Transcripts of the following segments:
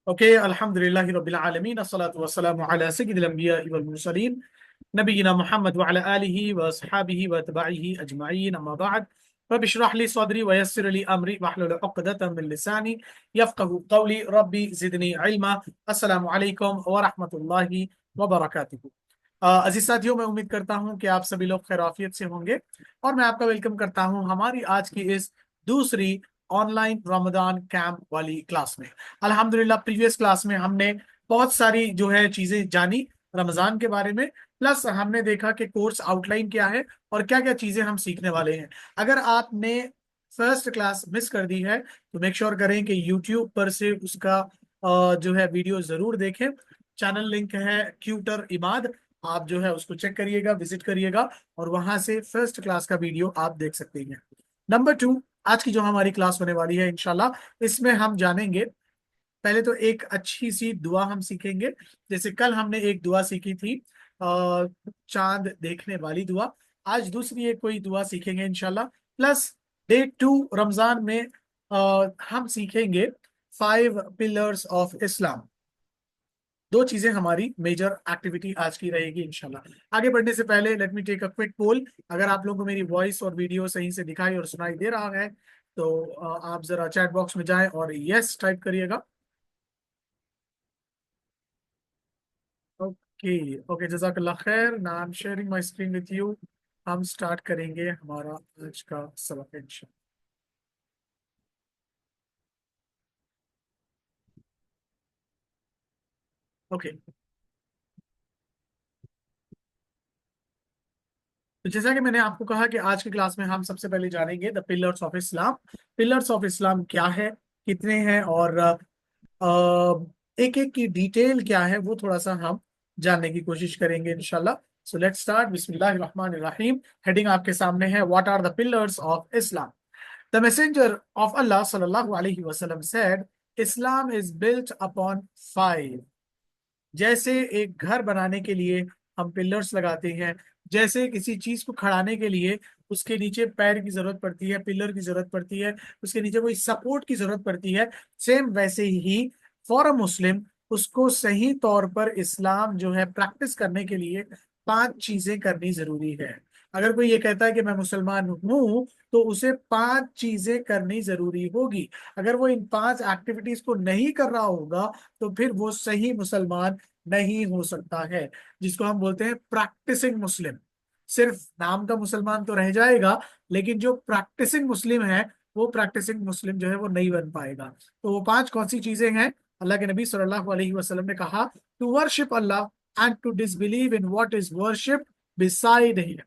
Okay, अल्हम्दुलिल्लाहि रब्बिल आलमीन, अस्सलातु वस्सलामु अला सय्यिदिल अंबिया वल मुरसलीन, नबीना मुहम्मद व अला आलिहि व अस्हाबिहि व तबाइहि अजमाइन, अम्मा बाद। रब्बि इश्रह ली सदरी व यस्सिर ली अमरी वहलुल उक़दतम मिन लिसानी यफ़क़हू क़ौली, रब्बी ज़िदनी इल्मा। अस्सलामु अलैकुम व रहमतुल्लाहि व बरकातुहू। अजीज साथियों, मैं उम्मीद करता हूं कि आप सभी लोग खैराफियत से होंगे और मैं आपका वेलकम करता हूं हमारी आज की इस दूसरी ऑनलाइन रमजान कैंप वाली क्लास में। अल्हम्दुलिल्लाह, प्रीवियस क्लास में हमने बहुत सारी जो है चीजें जानी रमजान के बारे में। प्लस हमने देखा कि कोर्स आउटलाइन क्या है और क्या क्या चीजें हम सीखने वाले हैं। अगर आपने फर्स्ट क्लास मिस कर दी है तो मेक श्योर करें कि यूट्यूब पर से उसका जो है वीडियो जरूर देखें। चैनल लिंक है क्यूटर इमाद, आप जो है उसको चेक करिएगा, विजिट करिएगा और वहां से फर्स्ट क्लास का वीडियो आप देख सकते हैं। नंबर टू, आज की जो हमारी क्लास होने वाली है इंशाल्लाह, इसमें हम जानेंगे। पहले तो एक अच्छी सी दुआ हम सीखेंगे। जैसे कल हमने एक दुआ सीखी थी, चांद देखने वाली दुआ। आज दूसरी एक कोई दुआ सीखेंगे इंशाल्लाह। प्लस डे टू रमजान में हम सीखेंगे 5 पिलर्स ऑफ इस्लाम। दो चीजें हमारी मेजर एक्टिविटी आज की रहेगी इंशाल्लाह। आगे बढ़ने से पहले let me take a quick poll. अगर आप लोगों को मेरी वॉइस और वीडियो सही से दिखाई और सुनाई दे रहा है तो आप जरा चैट बॉक्स में जाएं और यस टाइप करिएगा। ओके, ओके, जजाकल्लाह खैर। Now I am sharing my screen with you. हम स्टार्ट करेंगे हमारा आज का सबक इंशाल्लाह। ओके, तो जैसा कि मैंने आपको कहा कि आज की क्लास में हम सबसे पहले जानेंगे the pillars of Islam. Pillars of इस्लाम क्या है, कितने हैं और एक एक की डिटेल क्या है वो थोड़ा सा हम जानने की कोशिश करेंगे इंशाल्लाह। So let's start. बिस्मिल्लाहिर रहमानिर रहीम। हेडिंग आपके सामने है, what are the pillars of Islam. The messenger of Allah सल्लल्लाहु अलैहि वसल्लम said, Islam is built upon 5। जैसे एक घर बनाने के लिए हम पिलर्स लगाते हैं, जैसे किसी चीज को खड़ाने के लिए उसके नीचे पैर की जरूरत पड़ती है, पिलर की जरूरत पड़ती है, उसके नीचे कोई सपोर्ट की जरूरत पड़ती है, सेम वैसे ही फॉर अ मुस्लिम उसको सही तौर पर इस्लाम जो है प्रैक्टिस करने के लिए 5 चीजें करनी जरूरी है। अगर कोई ये कहता है कि मैं मुसलमान हूं तो उसे 5 चीजें करनी जरूरी होगी। अगर वो इन 5 एक्टिविटीज को नहीं कर रहा होगा तो फिर वो सही मुसलमान नहीं हो सकता है, जिसको हम बोलते हैं प्रैक्टिसिंग मुस्लिम। सिर्फ नाम का मुसलमान तो रह जाएगा, लेकिन जो प्रैक्टिसिंग मुस्लिम है वो प्रैक्टिसिंग मुस्लिम जो है वो नहीं बन पाएगा। तो वो 5 कौन सी चीजें हैं? अल्लाह के नबी सल्लल्लाहु अलैहि वसल्लम ने कहा, to worship Allah and to disbelieve in what is worship beside him.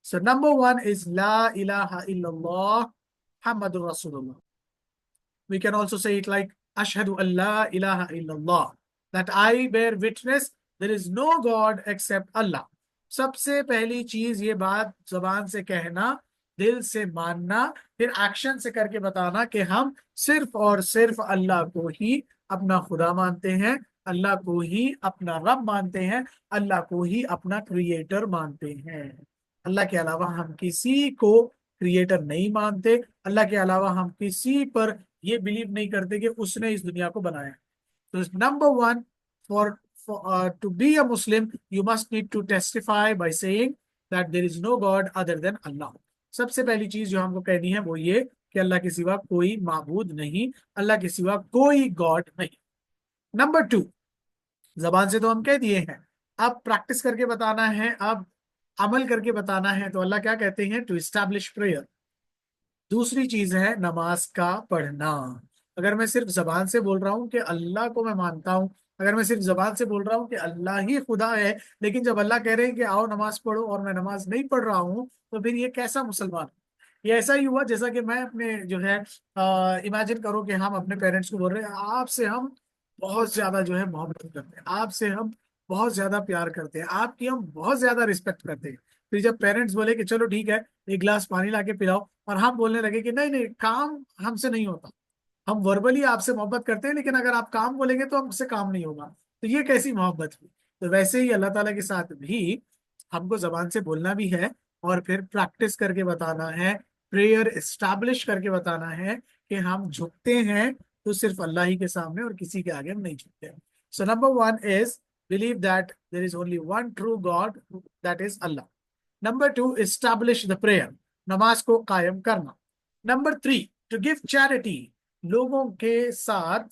So number 1 is ला इलाहा इल्लल्लाह मुहम्मदुर रसूलुल्लाह। We can also say it like Ashhadu Allah ilaha illallah, that I bear witness there is no God except Allah। सबसे पहली चीज ये बात जबान से कहना, दिल से मानना, फिर एक्शन से करके बताना कि हम सिर्फ और सिर्फ अल्लाह को ही अपना खुदा मानते हैं, अल्लाह को ही अपना रब मानते हैं, अल्लाह को ही अपना क्रिएटर मानते हैं। अल्लाह के अलावा हम किसी को क्रिएटर नहीं मानते। अल्लाह के अलावा हम किसी पर ये बिलीव नहीं करते कि उसने इस दुनिया को बनाया। तो number 1, for to be a Muslim you must need to testify by saying that there is no god other than Allah. सबसे पहली चीज जो हमको कहनी है वो ये कि अल्लाह के सिवा कोई माबूद नहीं, अल्लाह के सिवा कोई गॉड नहीं। नंबर 2, जबान से तो हम कह दिए हैं, अब प्रैक्टिस करके बताना है, अब अमल करके बताना है। तो अल्लाह क्या कहते हैं? To establish prayer. दूसरी चीज है नमाज का पढ़ना। अगर मैं सिर्फ जबान से बोल रहा हूँ कि अल्लाह को मैं मानता हूँ, अगर मैं सिर्फ जबान से बोल रहा हूँ कि अल्लाह ही खुदा है, लेकिन जब अल्लाह कह रहे हैं कि आओ नमाज पढ़ो और मैं नमाज नहीं पढ़ रहा हूँ, तो फिर ये कैसा मुसलमान? ये ऐसा ही हुआ जैसा कि मैं अपने जो है इमेजिन करो कि हम अपने पेरेंट्स को बोल रहे हैं आपसे हम बहुत ज्यादा जो है मोहब्बत करते हैं, आपसे हम बहुत ज्यादा प्यार करते हैं, आपकी हम बहुत ज्यादा रिस्पेक्ट करते हैं। फिर जब पेरेंट्स बोले कि चलो ठीक है, एक गिलास पानी ला के पिलाओ, और हम बोलने लगे कि नहीं नहीं, काम हमसे नहीं होता, हम वर्बली आपसे मोहब्बत करते हैं लेकिन अगर आप काम बोलेंगे तो हमसे काम नहीं होगा, तो ये कैसी मोहब्बत हुई? तो वैसे ही अल्लाह ताला के साथ भी हमको जबान से बोलना भी है और फिर प्रैक्टिस करके बताना है, प्रेयर एस्टैब्लिश करके बताना है कि हम झुकते हैं तो सिर्फ अल्लाह ही के सामने और किसी के आगे हम नहीं झुकते। So number one is believe that there is only one true God, that is Allah. Number two, establish the prayer, नमाज को कायम करना। Number three, to give charity, लोगों के साथ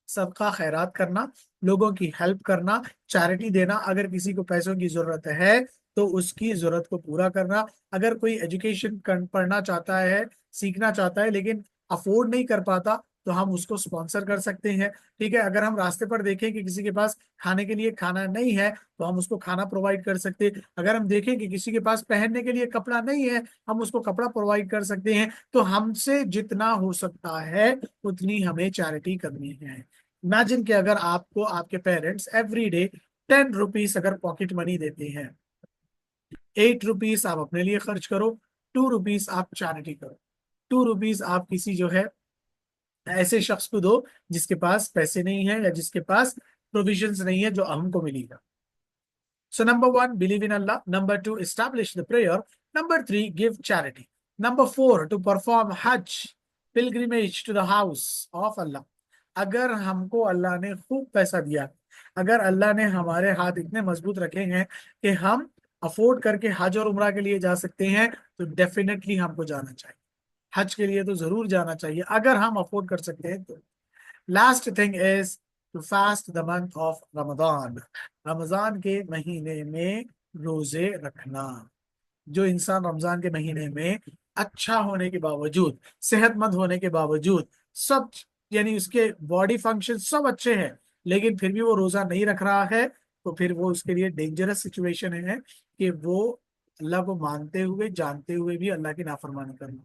सबका खैरात करना, लोगों की हेल्प करना, चैरिटी देना। अगर किसी को पैसों की जरूरत है तो उसकी जरूरत को पूरा करना। अगर कोई एजुकेशन पढ़ना चाहता है, सीखना चाहता है, लेकिन अफोर्ड नहीं कर पाता, तो हम उसको स्पॉन्सर कर सकते हैं। ठीक है, अगर हम रास्ते पर देखें कि किसी के पास खाने के लिए खाना नहीं है, तो हम उसको खाना प्रोवाइड कर सकते हैं। अगर हम देखें कि किसी के पास पहनने के लिए कपड़ा नहीं है, हम उसको कपड़ा प्रोवाइड कर सकते हैं। तो हमसे जितना हो सकता है उतनी हमें चैरिटी करनी है। इमेजिन कि अगर आपको आपके पेरेंट्स एवरी डे 10 रुपीज अगर पॉकेट मनी देते हैं, 8 रुपीज आप अपने लिए खर्च करो, 2 रुपीज आप चैरिटी करो, 2 रुपीज आप किसी जो है ऐसे शख्स को दो जिसके पास पैसे नहीं है या जिसके पास प्रोविजंस नहीं है जो हमको मिलेगा। So number one, believe in Allah. Number two, establish the prayer. Number three, give charity. Number four, to perform hajj, pilgrimage to the house of Allah. अगर हमको अल्लाह ने खूब पैसा दिया, अगर अल्लाह ने हमारे हाथ इतने मजबूत रखे हैं कि हम अफोर्ड करके हज और उम्रा के लिए जा सकते हैं, तो डेफिनेटली हमको जाना चाहिए। हज के लिए तो जरूर जाना चाहिए अगर हम अफोर्ड कर सकते हैं तो। Last thing is to fast the month of Ramzan, Ramzan के महीने में रोजे रखना। जो इंसान रमजान के महीने में अच्छा होने के बावजूद, सेहतमंद होने के बावजूद, सब यानी उसके बॉडी फंक्शन सब अच्छे हैं, लेकिन फिर भी वो रोजा नहीं रख रहा है, तो फिर वो उसके लिए डेंजरस सिचुएशन है कि वो अल्लाह को मानते हुए जानते हुए भी अल्लाह की नाफरमानी करना।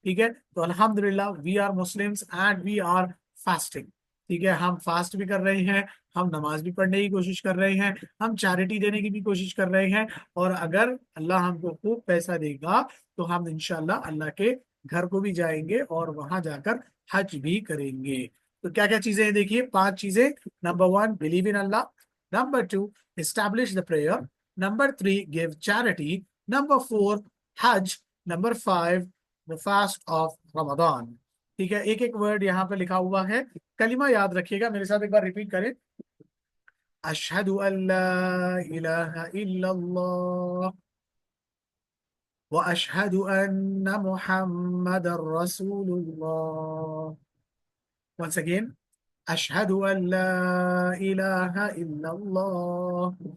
ठीक है, तो अल्हम्दुलिल्लाह we are Muslims and we are fasting. ठीक है, हम फास्ट भी कर रहे हैं, हम नमाज भी पढ़ने की कोशिश कर रहे हैं, हम चैरिटी देने की भी कोशिश कर रहे हैं। और अगर अल्लाह हमको खूब पैसा देगा तो हम इंशाल्लाह अल्लाह के घर को भी जाएंगे और वहां जाकर हज भी करेंगे। तो क्या क्या चीजें हैं देखिए, 5 चीजें। Number one, believe in Allah. Number two, establish the prayer. Number three, give charity. Number four, hajj. Number five, the fast of Ramzan. ठीक है, एक एक वर्ड यहाँ पे लिखा हुआ है, कलिमा याद रखिएगा, मेरे साथ एक बार रिपीट करें। अशहदु अल्ला इलाहा इल्लल्लाह व अशहदु अन्ना मुहम्मदर रसूलुल्लाह। वंस अगेन, अशहदु अल्ला इलाहा इल्लल्लाह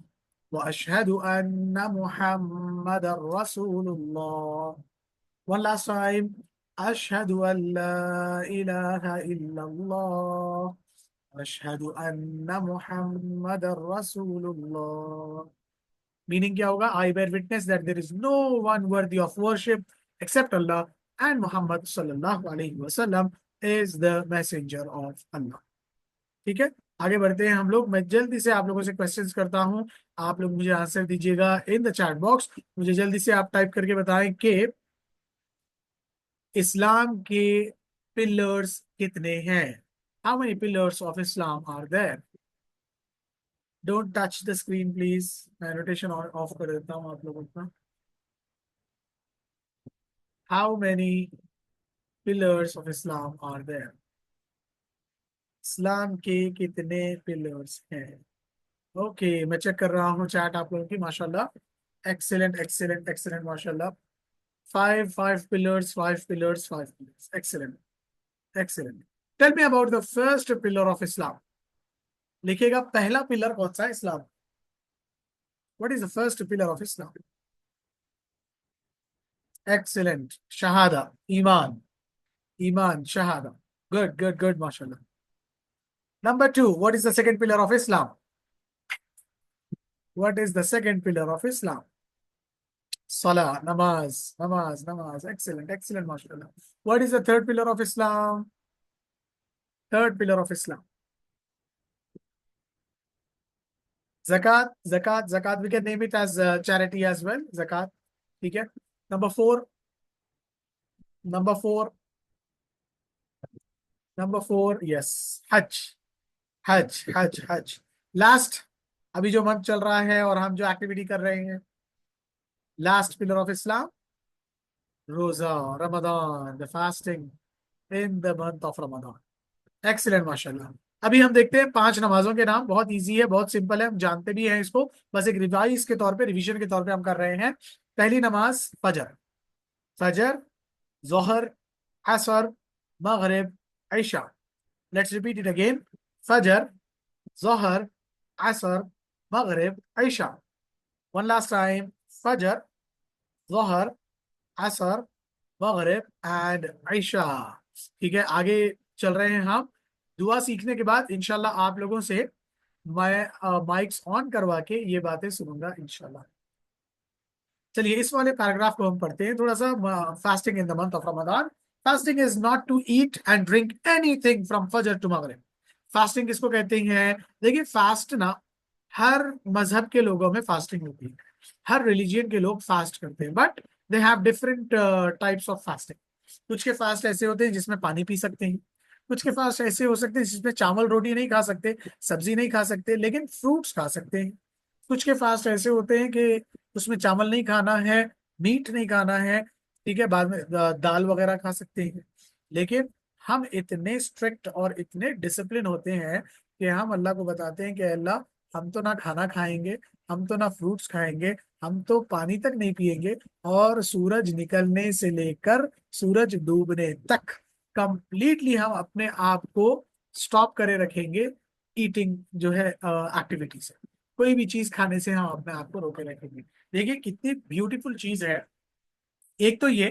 व अशहदु अन्ना मुहम्मदर रसूलुल्लाह। One last time. Ashhadu an la ilaha illallah. Ashhadu anna Muhammadar Rasulullah. Meaning क्या होगा? I bear witness that there is no one worthy of worship except Allah, and Muhammad sallallahu alaihi wasallam is the messenger of Allah. ठीक है, आगे बढ़ते हैं हम लोग। मैं जल्दी से आप लोगों से क्वेश्चंस करता हूं, आप लोग मुझे आंसर दीजिएगा इन द चैट बॉक्स। मुझे जल्दी से आप टाइप करके बताएं कि इस्लाम के पिलर्स कितने हैं? How many pillars of Islam are there? Don't touch the screen please, मैं नोटेशन ऑफ कर देता हूँ आप लोगों का। How many pillars of Islam are there? Islam के कितने पिलर्स हैं? ओके, मैं चेक कर रहा हूँ चैट आप लोगों की, माशाल्लाह, एक्सीलेंट एक्सीलेंट एक्सीलेंट, माशाल्लाह। Five five pillars, five pillars, five pillars, excellent excellent. Tell me about the first pillar of Islam. लिखिएगा पहला पिलर कौन सा है Islam? What is the first pillar of Islam? Excellent, शहादा, ईमान, ईमान शहादा। गुड गुड गुड, माशाल्लाह। Number two, what is the second pillar of Islam? What is the second pillar of Islam? सला, नमाज नमाज नमाज, एक्सीलेंट एक्सीलेंट, माशाल्लाह। What is the third pillar of Islam? Third pillar of Islam? जक़ात जक़ात जक़ात, we can name it as charity as well, जक़ात। ठीक है, number four, number four, number four, yes, hajj, hajj hajj हज। Last, अभी जो मंथ चल रहा है और हम जो एक्टिविटी कर रहे हैं, लास्ट पिलर ऑफ इस्लाम, रोजा, Ramadan, the fasting in the month of Ramadan. Excellent, माशाल्लाह। अभी हम देखते हैं 5 नमाजों के नाम। बहुत इजी है, बहुत सिंपल है, हम जानते भी हैं इसको। बस एक रिवाइज के तौर पे, रिवीजन के तौर पे हम कर रहे हैं। पहली नमाज फजर। फजर, जोहर, असर, मगरिब, ईशा। Let's repeat it again. फजर, जोहर, असर, मगरिब, ईशा। One last time. फजर, जोहर, असर, मगरिब एंड ईशा। ठीक है, आगे चल रहे हैं हम। दुआ सीखने के बाद इंशाल्लाह आप लोगों से मैं माइक्स ऑन करवा के ये बातें सुनूंगा इंशाल्लाह। चलिए, इस वाले पैराग्राफ को हम पढ़ते हैं थोड़ा सा। Fasting in the month of Ramzan. Fasting is not to eat and drink anything from Fajr to Maghrib. Fasting किसको कहते हैं? देखिए, फास्ट ना हर मजहब के लोगों में फास्टिंग होती है। हर रिलीजियन के लोग फास्ट करते हैं, but they have different types of fasting. कुछ के फास्ट ऐसे होते हैं जिसमें पानी पी सकते हैं। कुछ के फास्ट ऐसे हो सकते हैं जिसमें चावल रोटी नहीं खा सकते, सब्जी नहीं खा सकते, लेकिन फ्रूट्स खा सकते हैं। कुछ के फास्ट ऐसे होते हैं कि उसमें चावल नहीं खाना है, मीट नहीं खाना है, ठीक है, बाद में दाल वगैरह खा सकते हैं। लेकिन हम इतने स्ट्रिक्ट और इतने डिसिप्लिन होते हैं कि हम अल्लाह को बताते हैं कि अल्लाह, हम तो ना खाना खाएंगे, हम तो ना फ्रूट्स खाएंगे, हम तो पानी तक नहीं पिएंगे, और सूरज निकलने से लेकर सूरज डूबने तक कंप्लीटली हम अपने आप को स्टॉप करे रखेंगे ईटिंग जो है एक्टिविटी से। कोई भी चीज खाने से हम अपने आप को रोके रखेंगे। देखिए कितनी ब्यूटीफुल चीज है। एक तो ये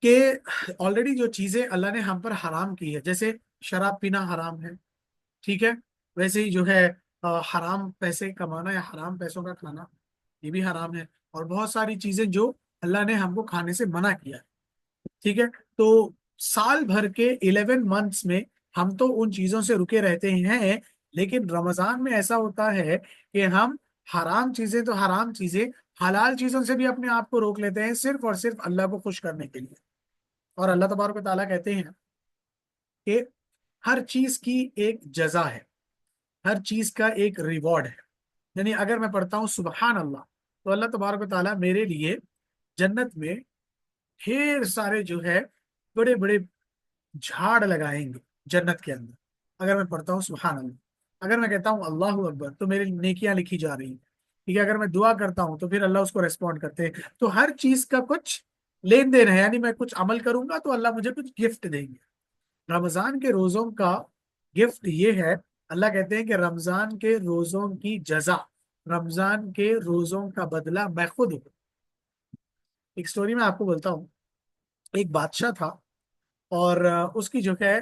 कि ऑलरेडी जो चीजें अल्लाह ने हम पर हराम की है, जैसे शराब पीना हराम है, ठीक है, वैसे ही जो है हराम पैसे कमाना या हराम पैसों का खाना, ये भी हराम है। और बहुत सारी चीजें जो अल्लाह ने हमको खाने से मना किया है, ठीक है। तो साल भर के 11 मंथ्स में हम तो उन चीजों से रुके रहते हैं, लेकिन रमजान में ऐसा होता है कि हम हराम चीजें तो हराम चीजें, हलाल चीजों से भी अपने आप को रोक लेते हैं, सिर्फ और सिर्फ अल्लाह को खुश करने के लिए। और अल्लाह तबारक व तआला कहते हैं कि हर चीज की एक जजा है, हर चीज का एक रिवॉर्ड है। यानी अगर मैं पढ़ता हूँ सुबहान अल्लाह, तो अल्लाह तबारक व तआला मेरे लिए जन्नत में ढेर सारे जो है बड़े बड़े झाड़ लगाएंगे जन्नत के अंदर। अगर मैं पढ़ता हूँ सुभान अल्लाह, अगर मैं कहता हूँ अल्लाह अकबर, तो मेरी नेकियां लिखी जा रही हैं, ठीक है। अगर मैं दुआ करता हूँ तो फिर अल्लाह उसको रेस्पॉन्ड करते हैं। तो हर चीज का कुछ लेन देन है, यानी मैं कुछ अमल करूंगा तो अल्लाह मुझे कुछ गिफ्ट देंगे। रमजान के रोजों का गिफ्ट ये है, अल्लाह कहते हैं कि रमजान के रोजों की जजा, रमजान के रोजों का बदला मैं खुद हूँ। एक स्टोरी मैं आपको बोलता हूँ। एक बादशाह था, और उसकी जो है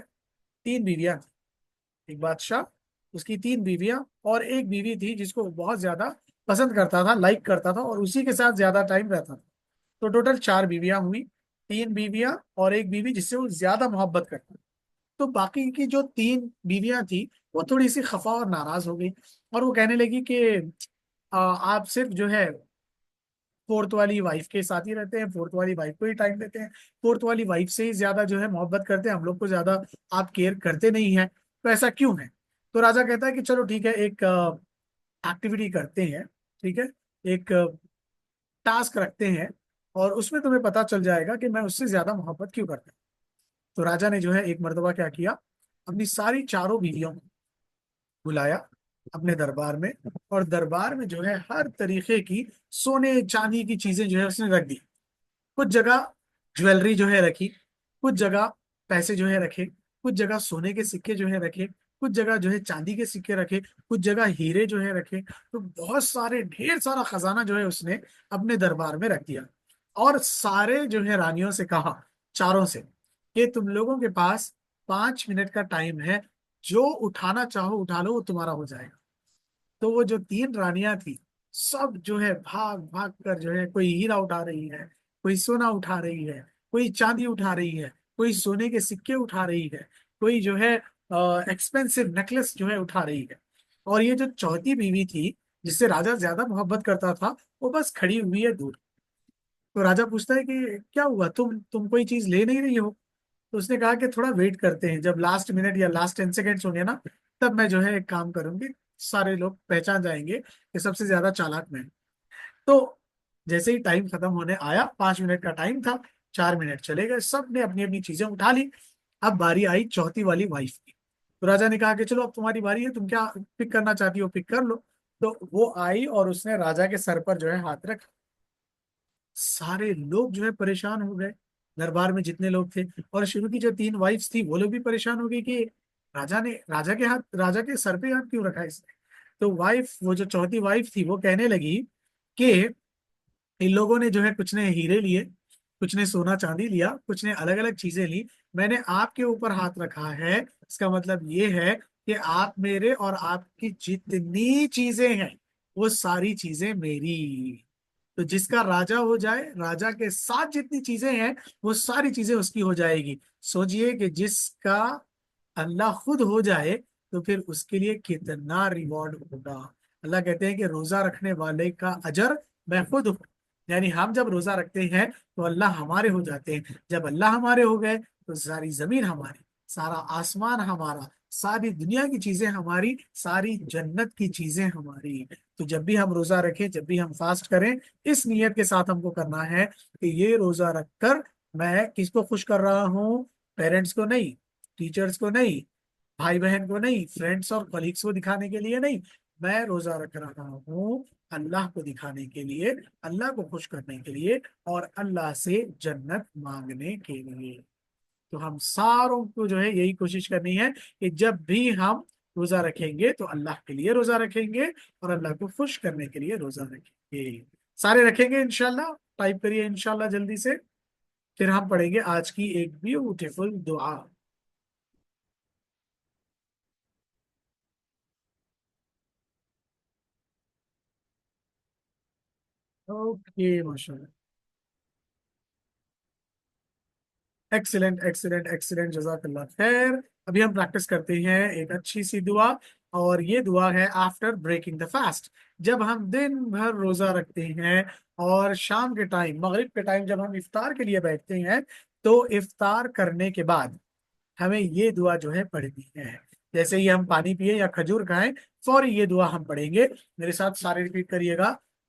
3 बीवियां थी। एक बादशाह, उसकी 3 बीवियां, और एक बीवी थी जिसको बहुत ज्यादा पसंद करता था, लाइक करता था, और उसी के साथ ज्यादा टाइम रहता था। तो टोटल 4 बीवियां हुई। 3 बीवियां और एक बीवी जिससे वो ज्यादा मोहब्बत करता। तो बाकी की जो 3 बीवियां थी, वो थोड़ी सी खफा और नाराज हो गई, और वो कहने लगी कि आप सिर्फ जो है फोर्थ वाली वाइफ के साथ ही रहते हैं, फोर्थ वाली वाइफ को ही टाइम देते हैं, फोर्थ वाली वाइफ से ही ज्यादा जो है मोहब्बत करते हैं, हम लोग को ज्यादा आप केयर करते नहीं है, तो ऐसा क्यों है? तो राजा कहता है कि चलो ठीक है, एक एक्टिविटी करते हैं, ठीक है, एक टास्क रखते हैं, और उसमें तुम्हें पता चल जाएगा कि मैं उससे ज्यादा मोहब्बत क्यों करता हूँ। तो राजा ने जो है एक मर्तबा क्या किया, अपनी सारी 4 बीवियों को बुलाया अपने दरबार में, और दरबार में जो है हर तरीके की सोने चांदी की चीजें जो है उसने रख दी। कुछ जगह ज्वेलरी जो है रखी, कुछ जगह पैसे जो है रखे, कुछ जगह सोने के सिक्के जो है रखे, कुछ जगह जो है चांदी के सिक्के रखे, कुछ जगह हीरे जो है रखे। तो बहुत सारे, ढेर सारा खजाना जो है उसने अपने दरबार में रख दिया। और सारे जो है रानियों से कहा, चारों से, कि तुम लोगों के पास 5 मिनट का टाइम है, जो उठाना चाहो उठा लो, वो तुम्हारा हो जाएगा। तो वो जो 3 रानियां थी, सब जो है भाग भाग कर जो है, कोई हीरा उठा रही है, कोई सोना उठा रही है, कोई चांदी उठा रही है, कोई सोने के सिक्के उठा रही है, कोई जो है एक्सपेंसिव नेकलेस जो है उठा रही है। और ये जो चौथी बीवी थी, जिससे राजा ज्यादा मोहब्बत करता था, वो बस खड़ी हुई है दूर। तो राजा पूछता है कि क्या हुआ, तुम कोई चीज ले नहीं रही हो? तो उसने कहा कि थोड़ा वेट करते हैं, जब लास्ट मिनट या लास्ट 10 सेकेंड्स होंगे ना, तब मैं जो है एक काम करूंगी, सारे लोग पहचान जाएंगे कि सबसे ज्यादा चालाक मैं हूं। तो जैसे ही टाइम खत्म होने आया, 5 मिनट का टाइम था, 4 मिनट चले गए, सब ने अपनी अपनी चीजें उठा ली। अब बारी आई चौथी वाली वाइफ की। तो राजा ने कहा कि चलो अब तुम्हारी बारी है, तुम क्या पिक करना चाहती हो, पिक कर लो। तो वो आई और उसने राजा के सर पर जो है हाथ रखा। सारे लोग जो है परेशान हो गए, दरबार में जितने लोग थे। और शुरू की जो तीन वाइफ्स थी वो लोग भी परेशान हो गई कि राजा के सर पे हाथ क्यों रखा है इसने। तो वाइफ, वो जो चौथी वाइफ थी, वो कहने लगी कि इन लोगों ने जो है कुछ ने हीरे लिए, कुछ ने सोना चांदी लिया, कुछ ने अलग अलग चीजें ली। मैंने आपके ऊपर हाथ रखा है, इसका मतलब ये है कि आप मेरे, और आपकी जितनी चीजें हैं वो सारी चीजें मेरी। तो जिसका राजा हो जाए, राजा के साथ जितनी चीजें हैं वो सारी चीजें उसकी हो जाएगी। सोचिए कि जिसका अल्लाह खुद हो जाए तो फिर उसके लिए कितना रिवॉर्ड होगा। अल्लाह कहते हैं कि रोजा रखने वाले का अजर मैं खुद हूँ। यानी हम जब रोजा रखते हैं तो अल्लाह हमारे हो जाते हैं। जब अल्लाह हमारे हो गए तो सारी जमीन हमारी, सारा आसमान हमारा, सारी दुनिया की चीजें हमारी, सारी जन्नत की चीजें हमारी। तो जब भी हम रोजा रखें, जब भी हम फास्ट करें, इस नियत के साथ हमको करना है कि ये रोजा रखकर मैं किसको खुश कर रहा हूँ? पेरेंट्स को नहीं, टीचर्स को नहीं, भाई बहन को नहीं, फ्रेंड्स और कलीग्स को दिखाने के लिए नहीं। मैं रोजा रख रहा हूँ अल्लाह को दिखाने के लिए, अल्लाह को खुश करने के लिए, और अल्लाह से जन्नत मांगने के लिए। तो हम सारों को जो है यही कोशिश करनी है कि जब भी हम रोजा रखेंगे तो अल्लाह के लिए रोजा रखेंगे, और अल्लाह को खुश करने के लिए रोजा रखेंगे। सारे रखेंगे इंशाल्लाह। टाइप करिए इंशाल्लाह जल्दी से। फिर हम पढ़ेंगे आज की एक ब्यूटीफुल दुआ। ओके माशाल्लाह। एक्सीलेंट एक्सीलेंट एक्सीलेंट, जजाकल्लाह खैर। अभी हम प्रैक्टिस करते हैं एक अच्छी सी दुआ। और ये दुआ है आफ्टर ब्रेकिंग द फास्ट। जब हम दिन भर रोजा रखते हैं और शाम के टाइम, मगरिब के टाइम जब हम इफ्तार के लिए बैठते हैं, तो इफ्तार करने के बाद हमें ये दुआ जो है पढ़नी है। जैसे ही हम पानी पिए या खजूर खाएं, फौरी ये दुआ हम पढ़ेंगे। मेरे साथ सारे रिपीट करिएगा।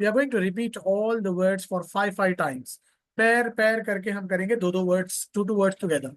We are going to repeat all the words for five times. पैर पैर करके हम करेंगे दो दो words, two words together.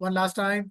One last time.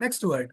Next word.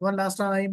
One last time.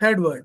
Third word.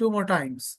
Two more times.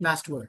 Last word.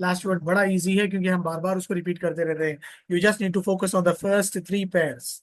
Last word बड़ा easy है क्योंकि हम बार बार उसको रिपीट करते रहते हैं। You just need to focus on the first three pairs.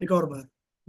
एक और बार।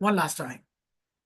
One last time.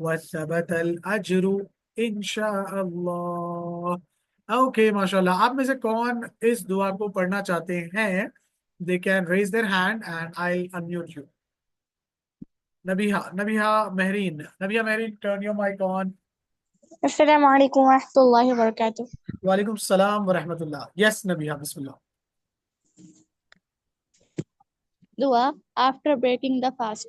वसबत अल अजरु इंशाअल्लाह। ओके माशाल्लाह। आप में से कौन इस दुआ को पढ़ना चाहते हैं? They can raise their hand and I unmute you. Nabiha, Nabiha Mahreen, turn your mic on. अस्सलामु अलैकुम वरहमतुल्लाहि वबरकातुह। वालेकुम सलाम व रहमतुल्लाह। यस नबिहा, बिस्मिल्लाह। Dua after breaking the fast.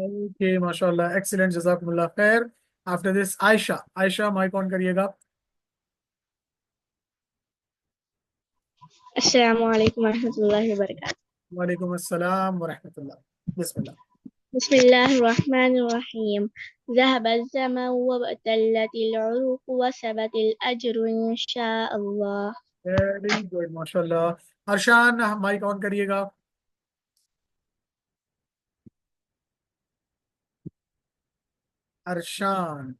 Okay माशाल्लाह, एक्सीलेंट, जजाकुमुल्लाह खैर। After this Ayesha, Ayesha mic on करिएगा। अस्सलामु अलैकुम वरहमतुल्लाहि वबरकातुह। वालेकुम अस्सलाम व रहमतुल्लाह। बिस्मिल्लाह। बिस्मिल्लाहिर रहमानिर रहीम। ज़हबल ज़मअ वबतल्लतिल उरूक़ वसबतिल अज्रु इंशाअल्लाह। वेरी गुड, माशाल्लाह। अरशान, माइक ऑन करिएगा। Arshan.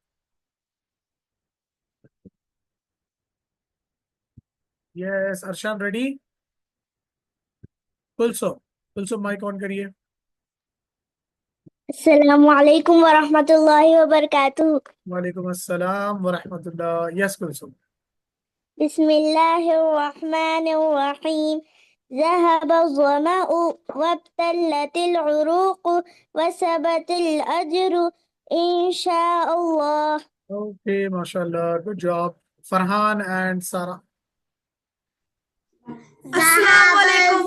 Yes Arshan, ready? Kulsum, Kulsum mic on करिए। अस्सलामु अलैकुम वरहमतुल्लाहि वबरकातुह। वालेकुम अस्सलाम व रहमतुल्लाह। यस कुलसुम। बिस्मिल्लाहिर रहमानिर रहीम। ज़हब ज़मअ वबतल्लतिल उरूक़ वसबतिल अज्रु इंशाअल्लाह। ओके, माशाल्लाह, गुड जॉब। फरहान एंड सारा। अस्सलामुअलैकुम।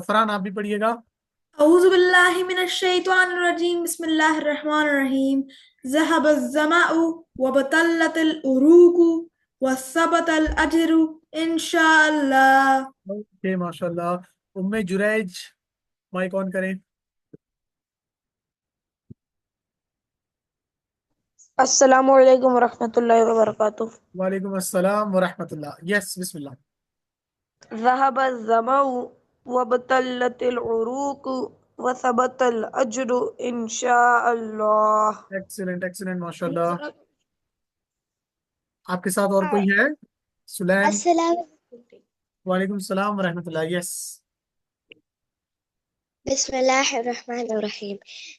फरहान, आप भी पढ़िएगा। अऊज़ु बिल्लाहि मिनश शैतानिर रजीम। बिस्मिल्लाहिर रहमानिर रहीम। ज़हब ज़मअ वबतल्लतिल उरूक़ वसबतल अज्रु इंशाअल्लाह। ओके, माशाल्लाह। उम्मे जुरैज, माइक ऑन करें। अस्सलामु अलैकुम वरहमतुल्लाहि वबरकातुह। वालेकुम अस्सलाम व रहमतुल्लाह। यस, बिस्मिल्लाह। ज़हब ज़मअ वबतल्लतिल उरूक़ वसबतल अज्रु इंशाअल्लाह। एक्सीलेंट, एक्सीलेंट, माशाल्लाह। आपके साथ और कोई है? सुलैन। अस्सलाम। वालेकुम सलाम व रहमतुल्लाह। यस। बिस्मिल्लाहिर्रहमानिर्रहीम।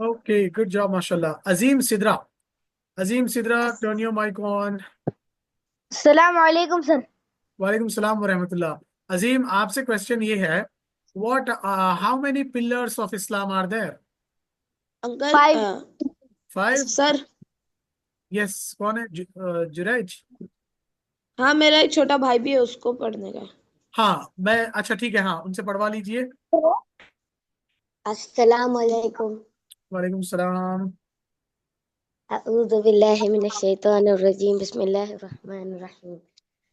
ओके, गुड जॉब, माशाल्लाह। Azeem Sidra, Azeem Sidra, turn your mic on. अस्सलाम वालेकुम सर। वालेकुम सलाम व रहमतुल्लाह। अजीम, आपसे क्वेश्चन ये है, what how many pillars of Islam are there? Uncle 5। 5। Sir, yes, कौन है? जुरैज। हाँ मेरा एक छोटा भाई भी है, उसको पढ़ने का है। हाँ, मैं, अच्छा ठीक है, हाँ उनसे पढ़वा लीजिए। अस्सलाम वालेकुम। वालेकुम सलाम। अऊज़ु बिल्लाहि मिनश शैतानिर रजीम। बिस्मिल्लाहिर रहमानिर रहीम।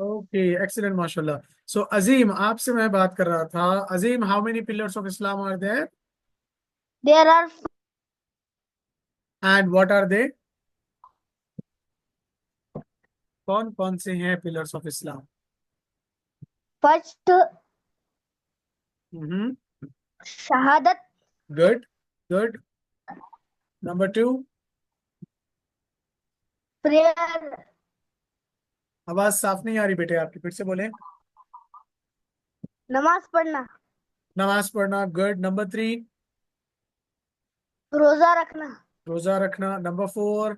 ओके, एक्सीलेंट, माशाल्लाह। सो अजीम, आपसे मैं बात कर रहा था। Azeem, how many pillars of Islam are there There are and what are they? कौन कौन से हैं pillars of Islam? first hmm. शहादत, गुड, गुड। नंबर 2? prayer, आवाज साफ नहीं आ रही बेटे आपकी, फिर से बोलें। नमाज पढ़ना, नमाज पढ़ना, गुड। नंबर 3? रोजा रखना, रोजा रखना। नंबर 4?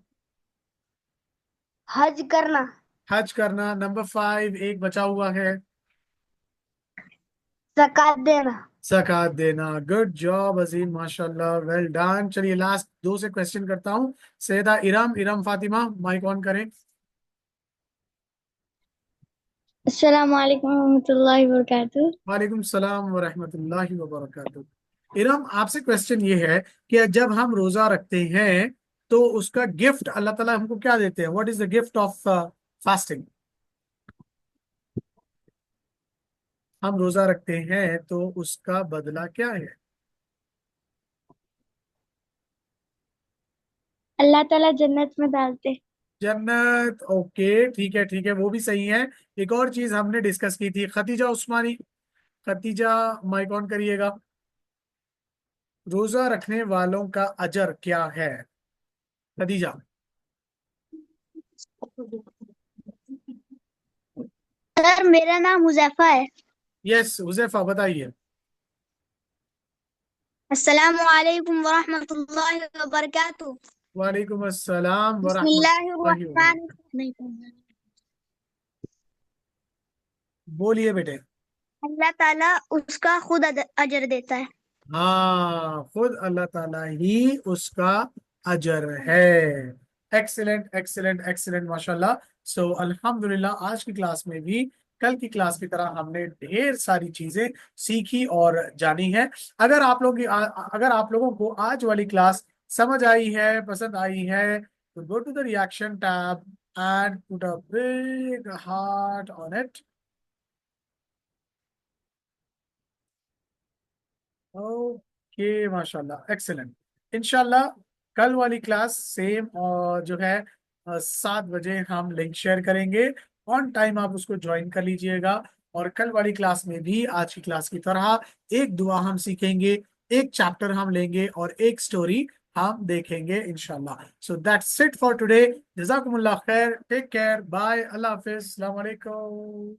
हज करना, हज करना। नंबर 5, एक बचा हुआ है। ज़कात देना। ज़कात देना। गुड जॉब अजीम, माशाल्लाह, वेल डन। चलिए लास्ट दो से क्वेश्चन करता हूँ। सैयदा इरम, इरम फातिमा, माइक ऑन करें। अस्सलाम वालेकुम रहमतुल्लाहि व बरकातुहू। वालेकुम सलाम व रहमतुल्लाहि व बरकातुहू। इरम, आपसे क्वेश्चन ये है कि जब हम रोजा रखते हैं तो उसका गिफ्ट अल्लाह ताला हमको क्या देते हैं? What is the gift of fasting? हम रोजा रखते हैं तो उसका बदला क्या है? अल्लाह ताला जन्नत में डालते। जन्नत। ओके, ठीक है, ठीक है, वो भी सही है। एक और चीज हमने डिस्कस की थी, खतीजा उस्मानी। खतीजा, माइक ऑन करिएगा। रोजा रखने वालों का अजर क्या है? खदीजा। सर मेरा नाम हुजैफा है। यस हुजैफा, बताइए। अस्सलामु अलैकुम व रहमतुल्लाहि व बरकातुहू। वालेकुम अस्सलाम व बिस्मिल्लाहिर रहमतुल्लाहि व बरकातुहू। रहमानिर रहीम। बोलिए बेटे। अल्लाह ताला उसका खुद अजर देता है। हाँ, खुद अल्लाह ताला ही उसका अजर है। एक्सीलेंट एक्सीलेंट एक्सीलेंट, माशाल्लाह। सो अल्हम्दुलिल्लाह, आज की क्लास में भी कल की क्लास की तरह हमने ढेर सारी चीजें सीखी और जानी है। अगर आप लोगों को आज वाली क्लास समझ आई है, पसंद आई है, तो go to the reaction tab and put a big heart on it. Okay, माशाल्लाह, एक्सेलेंट। इंशाल्लाह कल वाली क्लास सेम और जो है 7 बजे हम लिंक शेयर करेंगे। ऑन टाइम आप उसको ज्वाइन कर लीजिएगा। और कल वाली क्लास में भी आज की क्लास की तरह एक दुआ हम सीखेंगे, एक चैप्टर हम लेंगे और एक स्टोरी हम देखेंगे इंशाल्लाह। So that's it for today. जजाकुमुल्लाह खैर, टेक केयर, बाय, अल्लाह हाफिज, अस्सलाम वालेकुम।